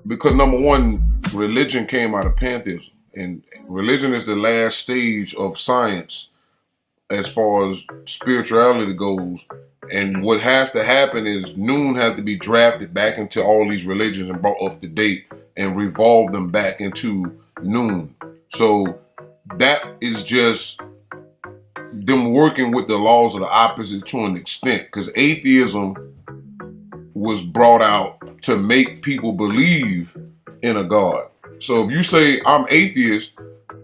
because number one, religion came out of pantheism, and religion is the last stage of science as far as spirituality goes. And what has to happen is Noon has to be drafted back into all these religions and brought up to date and revolve them back into Noon. So that is just them working with the laws of the opposite to an extent, because atheism was brought out to make people believe in a God. So if you say I'm atheist,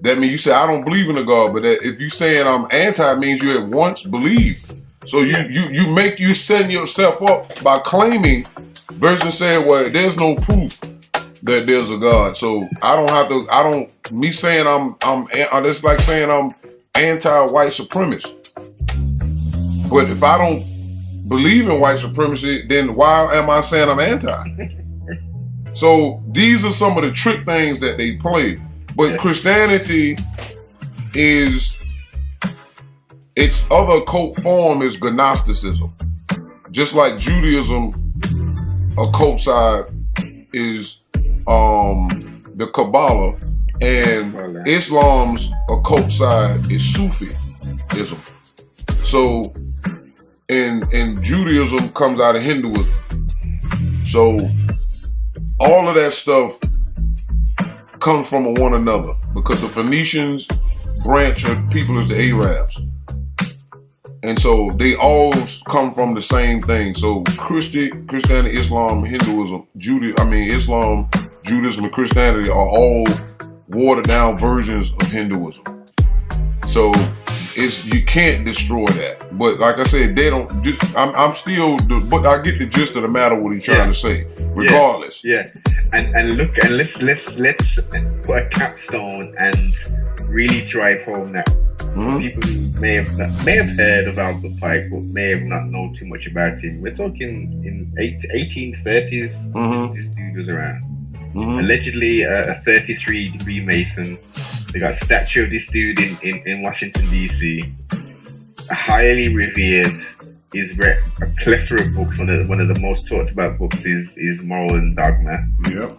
that means you say I don't believe in a God. But if you saying I'm anti, it means you at once believe. So you setting yourself up by claiming versus saying, well, there's no proof that there's a God. So me saying it's like saying I'm anti-white supremacist. But if I don't believe in white supremacy, then why am I saying I'm anti? So these are some of the trick things that they play. But yes. Christianity is, its other occult form is Gnosticism. Just like Judaism, occult side is the Kabbalah, and Islam's occult side is Sufism. So, and Judaism comes out of Hinduism. So, all of that stuff comes from one another, because the Phoenicians branch of people is the Arabs. And so they all come from the same thing. So Christianity, Islam, Hinduism, Islam, Judaism, and Christianity are all watered down versions of Hinduism. So you can't destroy that. But like I said, they don't. But I get the gist of the matter what he's trying to say. Regardless. Yeah. And look, and let's put a capstone and really drive home that. For people who may have heard of Albert Pike, but may have not known too much about him. We're talking in 1830s. This dude was around. Allegedly a 33-degree Mason. They got a statue of this dude in Washington DC. Highly revered. He's read a plethora of books. One of the most talked about books is Moral and Dogma. Yep.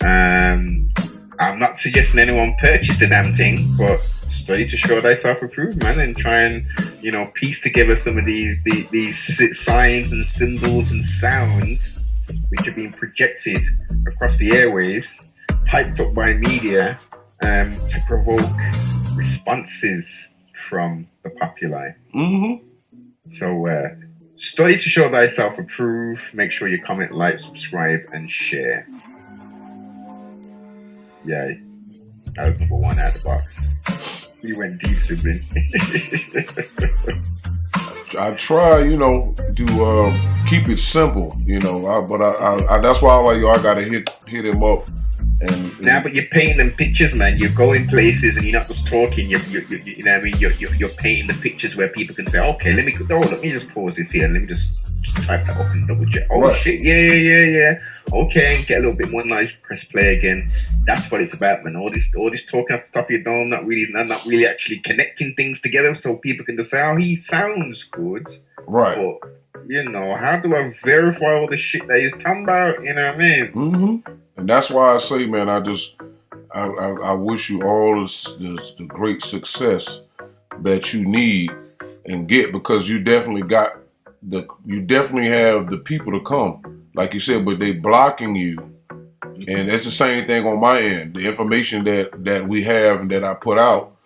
I'm not suggesting anyone purchase the damn thing, but study to show thyself approved, man, and try and piece together some of these signs and symbols and sounds which are being projected across the airwaves, hyped up by media, to provoke responses from the populi. So study to show thyself approved. Make sure you comment, like, subscribe, and share. Yeah, that was number one out of the box. You went deep, sibling. I try, to keep it simple, but that's why I gotta hit him up. But you're painting them pictures, man. You're going places, and you're not just talking. You know what I mean? You're painting the pictures where people can say, okay, let me just pause this here, and let me just type that up and double check. Oh right. Shit, yeah. Okay, get a little bit more nice. Press play again. That's what it's about, man. All this talking off the top of your dome, not really actually connecting things together, so people can just say, oh, he sounds good, right? But You know, how do I verify all the shit that he's talking about? You know what I mean? Mm-hmm. And that's why I say, man, I wish you all the great success that you need and get, because you definitely have the people to come, like you said, but they blocking you. And that's the same thing on my end. The information that we have and that I put out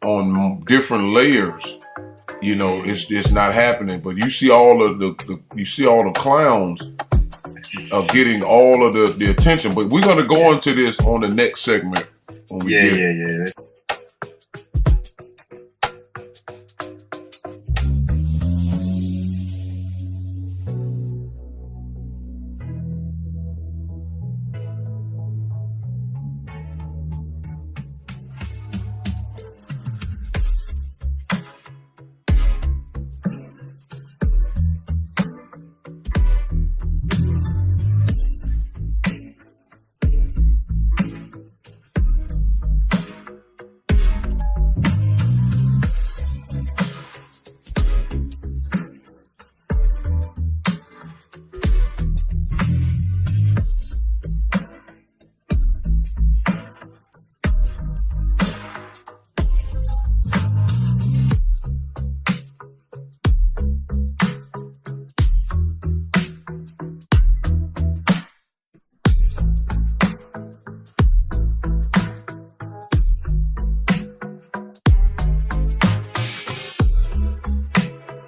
on different layers, you know, it's not happening. But you see all of the clowns are getting all of the attention. But we're gonna go into this on the next segment. Yeah.